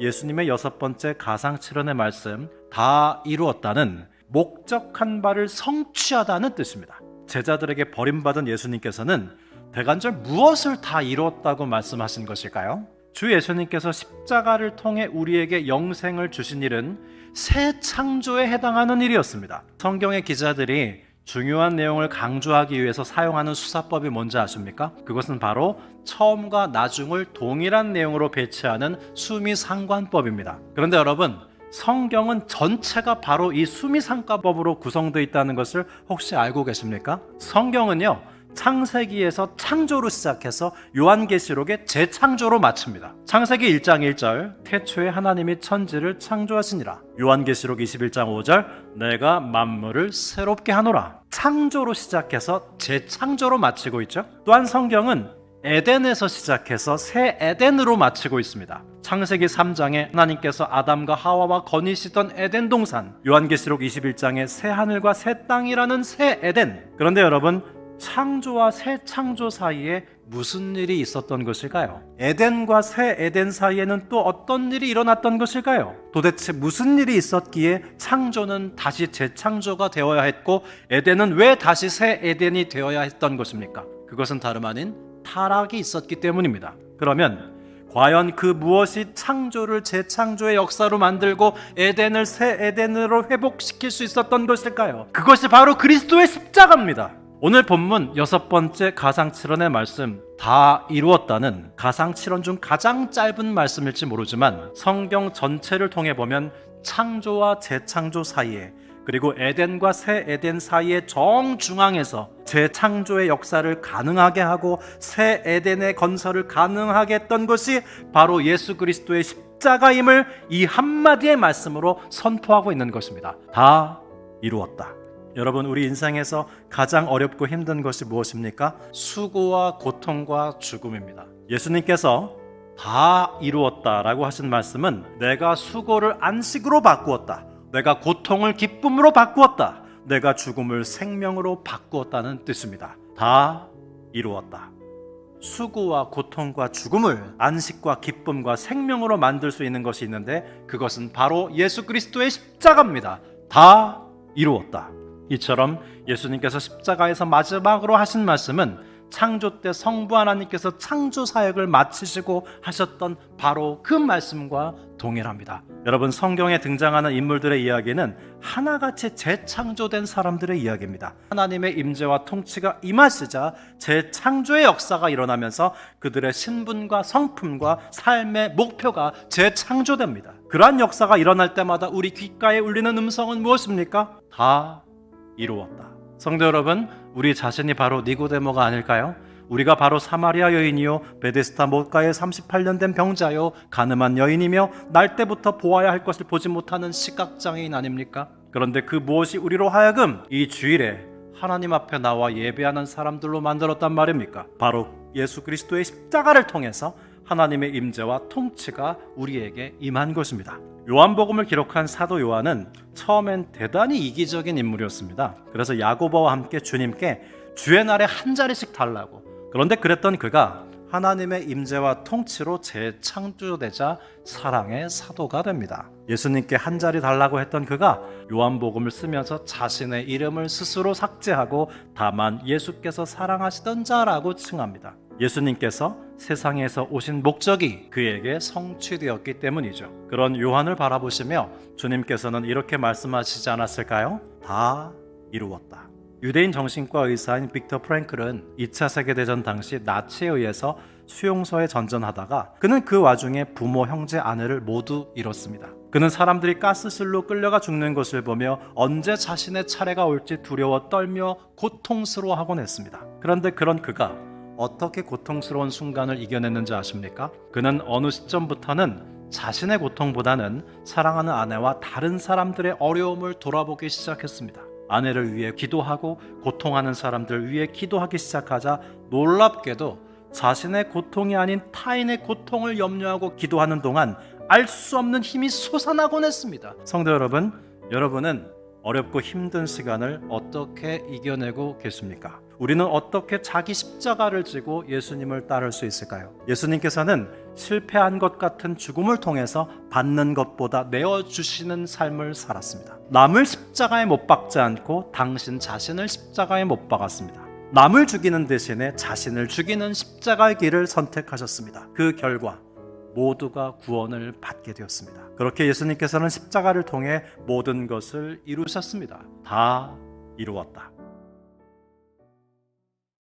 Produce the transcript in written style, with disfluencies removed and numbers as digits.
예수님의 6번째 가상칠언의 말씀, 다 이루었다는 목적한 바를 성취하다는 뜻입니다. 제자들에게 버림받은 예수님께서는 대간절 무엇을 다 이루었다고 말씀하신 것일까요? 주 예수님께서 십자가를 통해 우리에게 영생을 주신 일은 새 창조에 해당하는 일이었습니다. 성경의 기자들이 중요한 내용을 강조하기 위해서 사용하는 수사법이 뭔지 아십니까? 그것은 바로 처음과 나중을 동일한 내용으로 배치하는 수미상관법입니다. 그런데 여러분, 성경은 전체가 바로 이 수미상관법으로 구성되어 있다는 것을 혹시 알고 계십니까? 성경은요, 창세기에서 창조로 시작해서 요한계시록의 재창조로 마칩니다. 창세기 1장 1절 태초에 하나님이 천지를 창조하시니라. 요한계시록 21장 5절 내가 만물을 새롭게 하노라. 창조로 시작해서 재창조로 마치고 있죠. 또한 성경은 에덴에서 시작해서 새 에덴으로 마치고 있습니다. 창세기 3장에 하나님께서 아담과 하와와 거니시던 에덴 동산, 요한계시록 21장에 새 하늘과 새 땅이라는 새 에덴. 그런데 여러분, 창조와 새 창조 사이에 무슨 일이 있었던 것일까요? 에덴과 새 에덴 사이에는 또 어떤 일이 일어났던 것일까요? 도대체 무슨 일이 있었기에 창조는 다시 재창조가 되어야 했고 에덴은 왜 다시 새 에덴이 되어야 했던 것입니까? 그것은 다름 아닌 타락이 있었기 때문입니다. 그러면 과연 그 무엇이 창조를 재창조의 역사로 만들고 에덴을 새 에덴으로 회복시킬 수 있었던 것일까요? 그것이 바로 그리스도의 십자가입니다. 오늘 본문 6번째 가상칠언의 말씀, 다 이루었다는 가상칠언 중 가장 짧은 말씀일지 모르지만 성경 전체를 통해 보면 창조와 재창조 사이에, 그리고 에덴과 새 에덴 사이의 정중앙에서 재창조의 역사를 가능하게 하고 새 에덴의 건설을 가능하게 했던 것이 바로 예수 그리스도의 십자가임을 이 한마디의 말씀으로 선포하고 있는 것입니다. 다 이루었다. 여러분, 우리 인생에서 가장 어렵고 힘든 것이 무엇입니까? 수고와 고통과 죽음입니다. 예수님께서 다 이루었다라고 하신 말씀은 내가 수고를 안식으로 바꾸었다, 내가 고통을 기쁨으로 바꾸었다, 내가 죽음을 생명으로 바꾸었다는 뜻입니다. 다 이루었다. 수고와 고통과 죽음을 안식과 기쁨과 생명으로 만들 수 있는 것이 있는데 그것은 바로 예수 그리스도의 십자가입니다. 다 이루었다. 이처럼 예수님께서 십자가에서 마지막으로 하신 말씀은 창조 때 성부 하나님께서 창조 사역을 마치시고 하셨던 바로 그 말씀과 동일합니다. 여러분, 성경에 등장하는 인물들의 이야기는 하나같이 재창조된 사람들의 이야기입니다. 하나님의 임재와 통치가 임하시자 재창조의 역사가 일어나면서 그들의 신분과 성품과 삶의 목표가 재창조됩니다. 그러한 역사가 일어날 때마다 우리 귓가에 울리는 음성은 무엇입니까? 다 이루었다. 성도 여러분, 우리 자신이 바로 니고데모가 아닐까요? 우리가 바로 사마리아 여인이요 베데스다 못가에 38년 된 병자요 가늠한 여인이며 날 때부터 보아야 할 것을 보지 못하는 시각장애인 아닙니까? 그런데 그 무엇이 우리로 하여금 이 주일에 하나님 앞에 나와 예배하는 사람들로 만들었단 말입니까? 바로 예수 그리스도의 십자가를 통해서 하나님의 임재와 통치가 우리에게 임한 것입니다. 요한복음을 기록한 사도 요한은 처음엔 대단히 이기적인 인물이었습니다. 그래서 야고보와 함께 주님께 주의 날에 한 자리씩 달라고. 그런데 그랬던 그가 하나님의 임재와 통치로 재창조되자 사랑의 사도가 됩니다. 예수님께 한 자리 달라고 했던 그가 요한복음을 쓰면서 자신의 이름을 스스로 삭제하고 다만 예수께서 사랑하시던 자라고 칭합니다. 예수님께서 세상에서 오신 목적이 그에게 성취되었기 때문이죠. 그런 요한을 바라보시며 주님께서는 이렇게 말씀하시지 않았을까요? 다 이루었다. 유대인 정신과 의사인 빅터 프랭클은 2차 세계대전 당시 나치에 의해서 수용소에 전전하다가 그는 그 와중에 부모, 형제, 아내를 모두 잃었습니다. 그는 사람들이 가스실로 끌려가 죽는 것을 보며 언제 자신의 차례가 올지 두려워 떨며 고통스러워하곤 했습니다. 그런데 그런 그가 어떻게 고통스러운 순간을 이겨냈는지 아십니까? 그는 어느 시점부터는 자신의 고통보다는 사랑하는 아내와 다른 사람들의 어려움을 돌아보기 시작했습니다. 아내를 위해 기도하고 고통하는 사람들을 위해 기도하기 시작하자 놀랍게도 자신의 고통이 아닌 타인의 고통을 염려하고 기도하는 동안 알 수 없는 힘이 솟아나곤 했습니다. 성도 여러분, 여러분은 어렵고 힘든 시간을 어떻게 이겨내고 계십니까? 우리는 어떻게 자기 십자가를 지고 예수님을 따를 수 있을까요? 예수님께서는 실패한 것 같은 죽음을 통해서 받는 것보다 내어주시는 삶을 살았습니다. 남을 십자가에 못 박지 않고 당신 자신을 십자가에 못 박았습니다. 남을 죽이는 대신에 자신을 죽이는 십자가의 길을 선택하셨습니다. 그 결과 모두가 구원을 받게 되었습니다. 그렇게 예수님께서는 십자가를 통해 모든 것을 이루셨습니다. 다 이루었다.